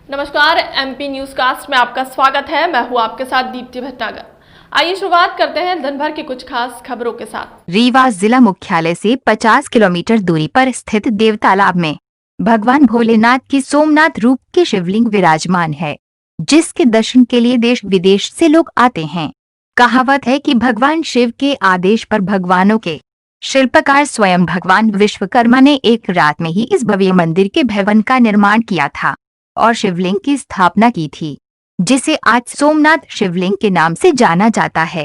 नमस्कार, MP news cast में आपका स्वागत है। मैं हूं आपके साथ दीप्ति भटनागर। आइए शुरुआत करते हैं दिन भर की कुछ खास खबरों के साथ। रीवा जिला मुख्यालय से 50 किलोमीटर दूरी पर स्थित देव तालाब में भगवान भोलेनाथ की सोमनाथ रूप के शिवलिंग विराजमान है, जिसके दर्शन के लिए देश विदेश से लोग आते हैं। कहावत है कि भगवान शिव के आदेश पर भगवानों के शिल्पकार स्वयं भगवान विश्वकर्मा ने एक रात में ही इस भव्य मंदिर के भवन का निर्माण किया था और शिवलिंग की स्थापना की थी, जिसे आज सोमनाथ शिवलिंग के नाम से जाना जाता है।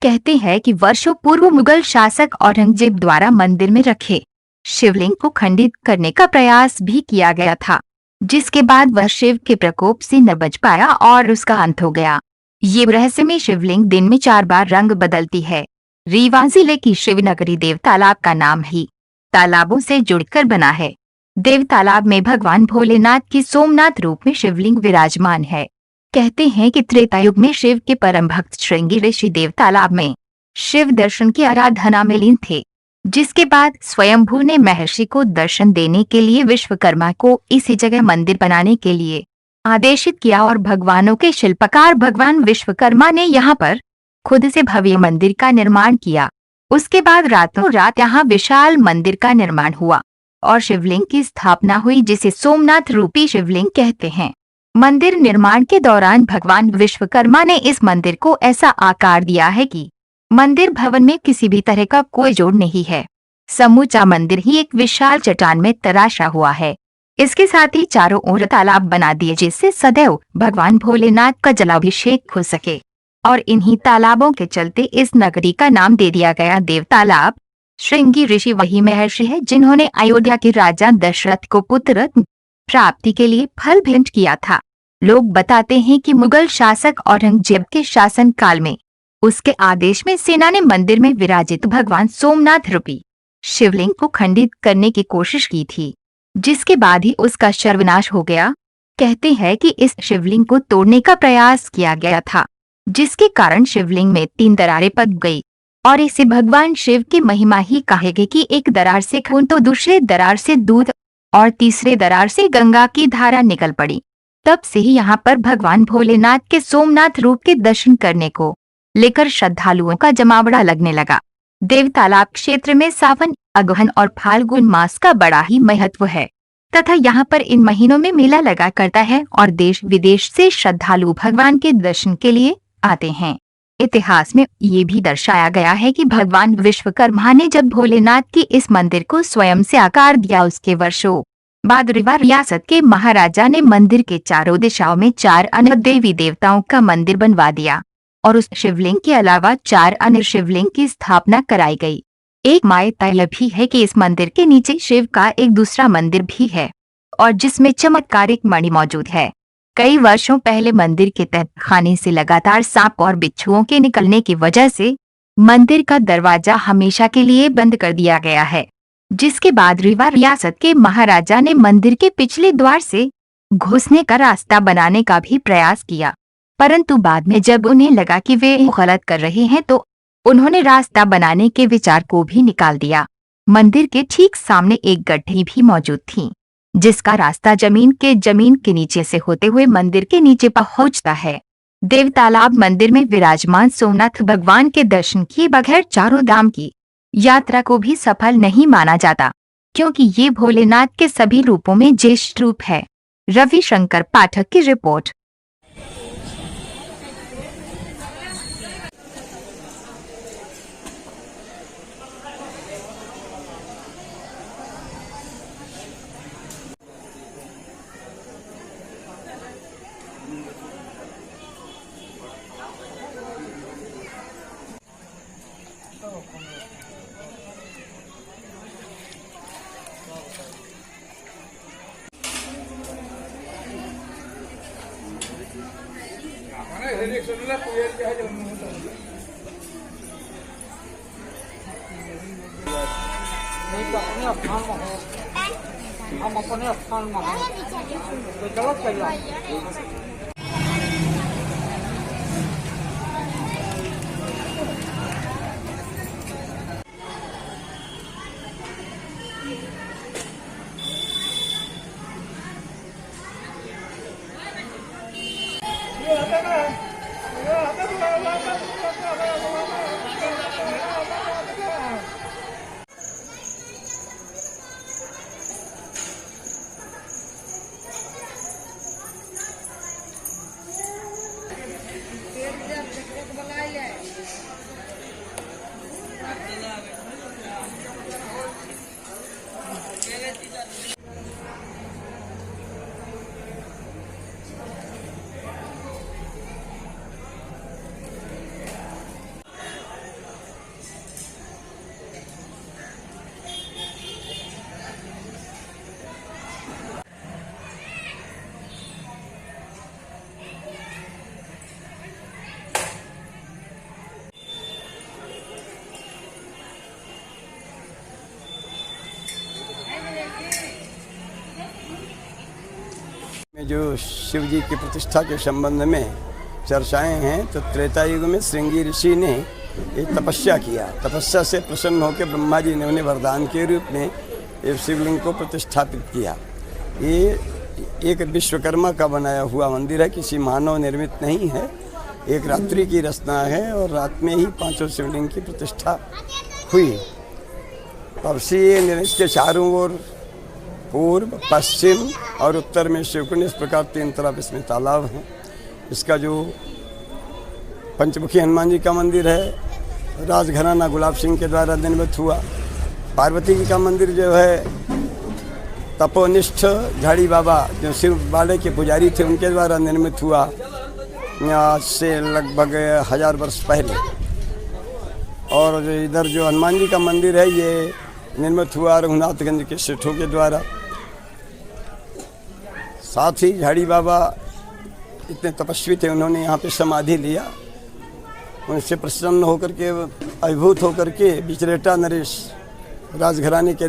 कहते हैं कि वर्षों पूर्व मुगल शासक औरंगजेब द्वारा मंदिर में रखे शिवलिंग को खंडित करने का प्रयास भी किया गया था, जिसके बाद वह शिव के प्रकोप से न बच पाया और उसका अंत हो गया। ये रहस्यमय शिवलिंग दिन में 4 बार रंग बदलती है। रीवा जिले की शिवनगरी देव तालाब का नाम ही तालाबों से जुड़कर बना है। देव तालाब में भगवान भोलेनाथ की सोमनाथ रूप में शिवलिंग विराजमान है। कहते हैं कि त्रेता युग में शिव के परम भक्त श्रृंगी ऋषि देव तालाब में शिव दर्शन की आराधना में लीन थे, जिसके बाद स्वयंभू ने महर्षि को दर्शन देने के लिए विश्वकर्मा को इसी जगह मंदिर बनाने के लिए आदेशित किया और भगवानों के शिल्पकार भगवान विश्वकर्मा ने यहाँ पर खुद से भव्य मंदिर का निर्माण किया। उसके बाद रातों रात यहाँ विशाल मंदिर का निर्माण हुआ और शिवलिंग की स्थापना हुई, जिसे सोमनाथ रूपी शिवलिंग कहते हैं। मंदिर निर्माण के दौरान भगवान विश्वकर्मा ने इस मंदिर को ऐसा आकार दिया है कि मंदिर भवन में किसी भी तरह का कोई जोड़ नहीं है। समूचा मंदिर ही एक विशाल चट्टान में तराशा हुआ है। इसके साथ ही चारों ओर तालाब बना दिए, जिससे सदैव भगवान भोलेनाथ का जलाभिषेक हो सके, और इन्हीं तालाबों के चलते इस नगरी का नाम दे दिया गया देव तालाब। श्रृंगी ऋषि वही महर्षि है जिन्होंने अयोध्या के राजा दशरथ को पुत्र रत्न प्राप्ति के लिए फल भेंट किया था। लोग बताते हैं कि मुगल शासक औरंगजेब के शासन काल में उसके आदेश में सेना ने मंदिर में विराजित भगवान सोमनाथ रूपी शिवलिंग को खंडित करने की कोशिश की थी, जिसके बाद ही उसका सर्वनाश हो गया। कहते हैं कि इस शिवलिंग को तोड़ने का प्रयास किया गया था, जिसके कारण शिवलिंग में 3 दरारें पड़ गई और इसे भगवान शिव की महिमा ही कहेगी कि एक दरार से खून तो दूसरे दरार से दूध और तीसरे दरार से गंगा की धारा निकल पड़ी। तब से ही यहाँ पर भगवान भोलेनाथ के सोमनाथ रूप के दर्शन करने को लेकर श्रद्धालुओं का जमावड़ा लगने लगा। देव तालाब क्षेत्र में सावन, अगहन और फाल्गुन मास का बड़ा ही महत्व है तथा यहाँ पर इन महीनों में मेला लगा करता है और देश विदेश से श्रद्धालु भगवान के दर्शन के लिए आते हैं। इतिहास में ये भी दर्शाया गया है कि भगवान विश्वकर्मा ने जब भोलेनाथ की इस मंदिर को स्वयं से आकार दिया, उसके वर्षों बाद रीवा रियासत के महाराजा ने मंदिर के चारों दिशाओं में 4 अन्य देवी देवताओं का मंदिर बनवा दिया और उस शिवलिंग के अलावा 4 अन्य शिवलिंग की स्थापना कराई गई। एक मान्यता यह भी है कि इस मंदिर के नीचे शिव का एक दूसरा मंदिर भी है और जिसमें चमत्कारिक मणि मौजूद है। कई वर्षों पहले मंदिर के तहखाने से लगातार सांप और बिच्छुओं के निकलने की वजह से मंदिर का दरवाजा हमेशा के लिए बंद कर दिया गया है, जिसके बाद रीवा रियासत के महाराजा ने मंदिर के पिछले द्वार से घुसने का रास्ता बनाने का भी प्रयास किया, परंतु बाद में जब उन्हें लगा कि वे गलत कर रहे हैं तो उन्होंने रास्ता बनाने के विचार को भी निकाल दिया। मंदिर के ठीक सामने एक गड्ढी भी मौजूद थी, जिसका रास्ता जमीन के नीचे से होते हुए मंदिर के नीचे पहुंचता है। देव तालाब मंदिर में विराजमान सोमनाथ भगवान के दर्शन किए बगैर चारों धाम की यात्रा को भी सफल नहीं माना जाता, क्योंकि ये भोलेनाथ के सभी रूपों में ज्येष्ठ रूप है। रविशंकर पाठक की रिपोर्ट। हम अपने स्थान में हैं तो गलत करिए। में जो शिव जी की प्रतिष्ठा के संबंध में चर्चाएं हैं, तो त्रेता युग में श्रृंगी ऋषि ने एक तपस्या किया। तपस्या से प्रसन्न होकर ब्रह्मा जी ने उन्हें वरदान के रूप में एक शिवलिंग को प्रतिष्ठापित किया। ये एक विश्वकर्मा का बनाया हुआ मंदिर है, किसी मानव निर्मित नहीं है। एक रात्रि की रचना है और रात में ही 5 शिवलिंग की प्रतिष्ठा हुई। तब से इसके चारों ओर पूर्व, पश्चिम और उत्तर में शिवकुंड, इस प्रकार 3 तरफ इसमें तालाब हैं। इसका जो पंचमुखी हनुमान जी का मंदिर है, राजघराना गुलाब सिंह के द्वारा निर्मित हुआ। पार्वती जी का मंदिर जो है तपोनिष्ठ झाड़ी बाबा जो शिव बाड़े के पुजारी थे उनके द्वारा निर्मित हुआ, आज से लगभग 1000 वर्ष पहले। और जो इधर जो हनुमान जी का मंदिर है ये निर्मित हुआ रघुनाथगंज के सेठों के द्वारा। साथ ही झाड़ी बाबा इतने तपस्वी थे, उन्होंने यहाँ पे समाधि लिया। उनसे प्रसन्न होकर के, अभिभूत होकर के विचरेटा नरेश राजघराने के